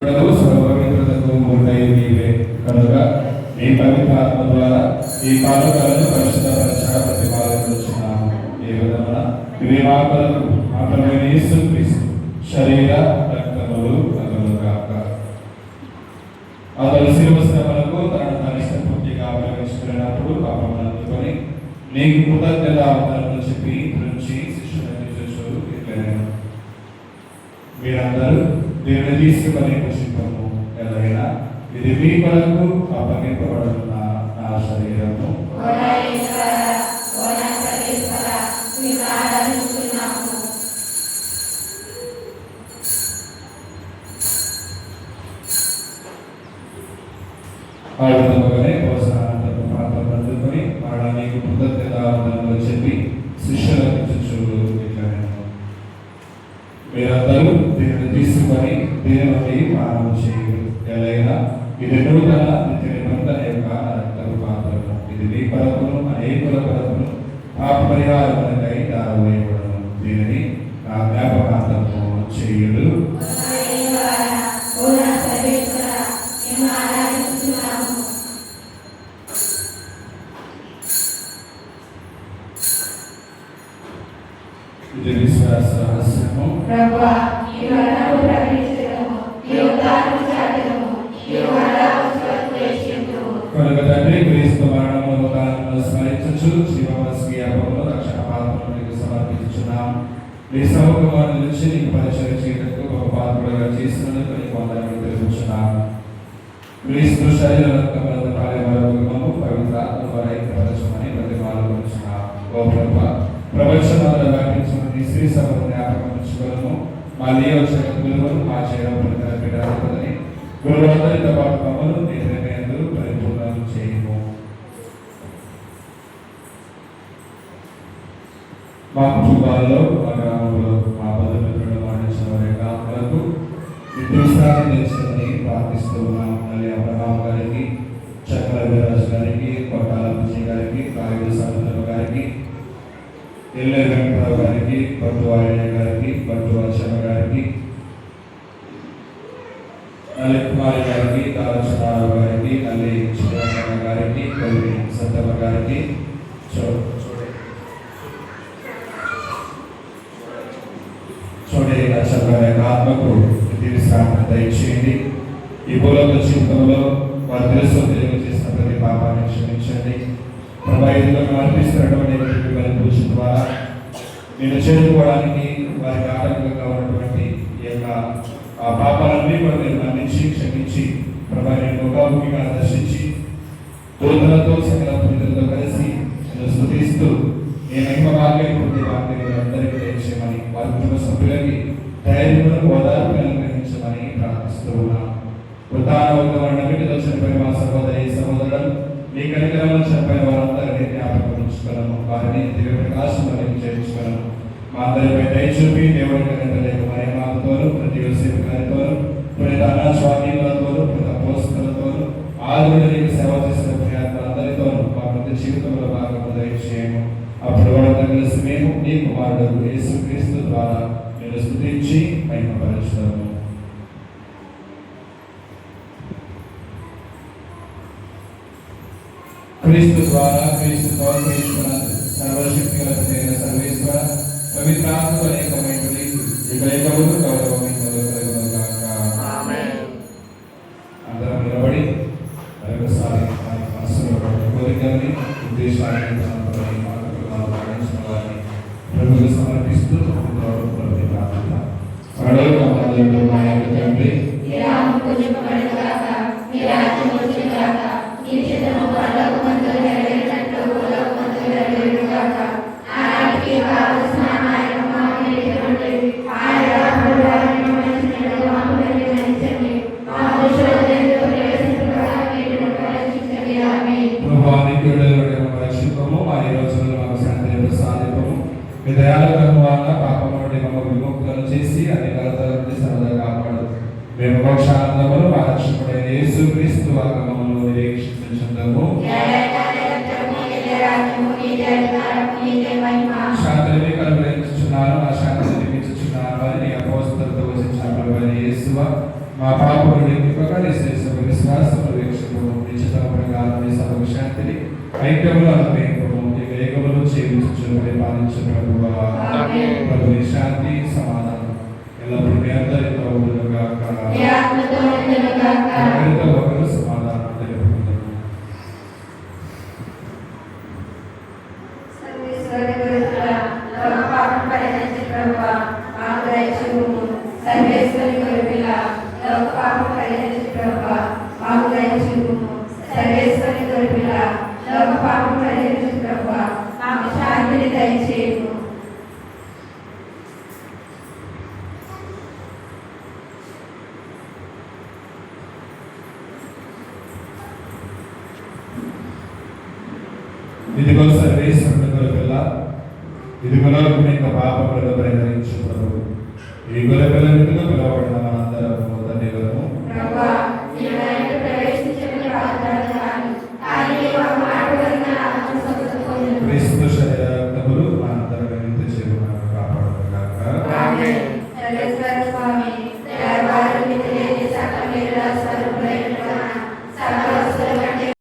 ప్రభు సర్వపవిత్రతకు మూర్తయి నీవే కనుక నీ పవిత్ర ఆత్మ ద్వారా ఈ పాలకులను పరిశుద్ధపరచ ప్రతిపాదించున్నాము. ఈ విధమున ఇవి మా కొరకు మా ప్రభువైన యేసుక్రీస్తు శరీర రక్తములు కలుగుగాక. అతడు శిలువ శ్రమలకు తనను తనిష్ట పూర్తిగా అప్పగించుకున్నప్పుడు పాపములను అందుకొని నీకు కృతజ్ఞత వందనములు చెప్పి నుంచి శిష్యులను చూచు ఇట్లనేను. మీరందరూ దేవుని తీసుకుని పుష్పము ఎలాగైనా ఇది మీ కొరకు అప్పగింపబడుతున్న నా శరీరము. ఆ విధముగానే భోజనానంతరము పాత్రను అందుకొని నీకు కృతజ్ఞత వందనములు చెప్పి శిష్యులకు చూచు ఇట్లనేను. మీరందరూ దీనిని తీసుకొని దేవుని పానం చేయరు. ఎలాగైనా ఇది నూతన నిత్య నిబంధన యొక్క రక్తపు పాత్రను. ఇది మీ కొరకును అనేకుల కొరకును పాప పరిహారములకై దారవేయబడును. దీనిని నా జ్ఞాపకార్థము చేయుడు. ఇది విశ్వాస రహస్యము. కనుక తండ్రి క్రీస్తు మరణమును కాలమును స్మరించుచు జీవవస్కి అపమును రక్షణ పాత్రను సమర్పించుచున్నాం. నీ సౌకర్యాల నుంచి నీకు పరిచయం చేయటకు ఒక పాత్రగా చేసినందుకు నీకు వందనములు తెలుపుచున్నాం. క్రీస్తు శరీర రక్తములను పాడే వరకు మమ్ము పవిత్ర ఆత్మ ద్వారా ఐక్యపరచమని ప్రతిపాదించున్నాం. ఓ ప్రభువా, ప్రపంచంలో వ్యాపించిన నీ శ్రీ సభను జ్ఞాపకం ఉంచుకోవడము మా నియోజకవర్గంలో మా చేయడం పెట్టాలని గురువులందరితో పాటు మమ్మల్ని నీ హృదయంలో పరిపూర్ణం చేయము. మా కుటుంబాల్లో మా గ్రామంలో మా బంధుమిత్రులు మరణించిన వారి గ్రామాలకు విశ్రాంతి తెచ్చని ప్రార్థిస్తూ ఉన్నాం. మళ్ళీ అబ్రహాం గారికి, చక్ర వీరాజు గారికి, కొట్టాల విజయ్ గారికి, కాయుడు సముద్రం గారికి, ఎల్లె వెంకటరావు గారికి, పట్టు వారయ్య గారికి, పట్టు వర్షమ్మ గారికి, నల్లి కుమారి గారికి, తారచనారావు గారికి, నల్లి చిత్రకన్న గారికి, కవి సత్తమ్మ గారికి, చోడే లక్ష్మ యొక్క ఆత్మకు విశ్రాంతి దయచేయండి. ఈ భూలోక జీవితంలో వారు తెలుసు తెలుగు చేసిన ప్రతి పాపాన్ని క్షమించండి. ప్రభావితంగా అర్పిస్తున్నటువంటి వారి పూజ ద్వారా నేను చేరుకోవడానికి వారికి ఆటంకంగా ఉన్నటువంటి ఈ యొక్క ఆ పాపాలన్నీ కూడా మీరు మన్నించి క్షమించి ప్రభావిని ముఖాముఖిగా దర్శించి దూతలతో సకల పురుషులతో కలిసి నేను స్తుతిస్తూ నేను మహిమ భాగ్యం పొందే భాగ్యం అందరికీ దయచేయమని వారి కుటుంబ సభ్యులకి ధైర్యమును ఓదార్పును అనుగ్రహించమని ప్రార్థిస్తూ ఉన్నాను. వృతానవర్గంలో చనిపోయిన మా సహోదరి సహోదరులు మీ కనికరంలో చనిపోయిన వారందరినీ జ్ఞాపకం ఉంచుకోవడము, వారిని దివ్య ప్రకాశంలోకి చేర్చుకోవడము, మా అందరిపై దయ చూపి దేవుడి కనికలేక మరేమాతోను ప్రతి యోసేపు గారితోను పునీత అన్నా స్వాధీనులతోను పునీత పోషకులతోను ఆదురునికి సేవ చేసిన ప్రియాత్మలందరితోనూ మా ప్రతి జీవితంలో భాగంగా దయచేయము. అప్పుడు వాళ్ళతో కలిసి మేము నీ కుమారుడు యేసుక్రీస్తు ద్వారా నేను స్తుతించి మహిమపరచుతాము. క్రీస్తు ద్వారా క్రీస్తుతో క్రీస్తునందు సర్వశక్తి గల సర్వేశ్వర పవిత్ర ఆత్మ అనేకమైనది ఏకైకమును గౌరవమైనది కలుగునుగాక. ఆమేన్. అందరం నిలబడి మరొకసారి మనసులో కోరికల్ని ఉద్దేశాన్ని ప్రభువుకు సమర్పిస్తూ ప్రార్థన. పరలోకమందు మా యొక్క తండ్రి, చేసి అన్ని కలతల నుండి సరదా కాపాడు. మేము మోక్షానందమును మా రక్షకుడైన యేసుక్రీస్తు ఆగమనమును నిరీక్షించుచున్నాము. శాంతిని కలుగజేయుచున్నారు, ఆ శాంతిని ఇచ్చుచున్నారు అని అపోస్తలులతో వచించిన ప్రభువైన యేసువా, మా పాపములు నింపుగా నిశ్చయించు విశ్వాసము వీక్షకు నిశ్చితముగా మీ సర్వ శాంతిని ఐక్యములు అనుగ్రహింపము ఈ వేగములు చేయించు పరిపాలించు ప్రభువా. ప్రభు నీ శాంతి సమాధానం ఎల్లప్పుడూ మీ అందరితో ఉండునుగా ఒకరితో ఒకరు సమాధానం తెలుపుకుందాము. సర్వేశ్వరి గొర్రెపిల్ల లోక పాపం పరిహరించు ప్రభువా మాకు దయచూపుము. సర్వేశ్వరి గొర్రెపిల్ల లోక పాపం పరిహరించు ప్రభువా మాకు శాంతిని దయచేయుము. ఇదిగో సర్వేశ్వరుని గొర్రెపిల్ల, ఇదిగో లోకం యొక్క పాపములను పరిహరించు ప్రభు. ఈ గొర్రెపిల్ల విధంగా పిలువబడిన మనందరం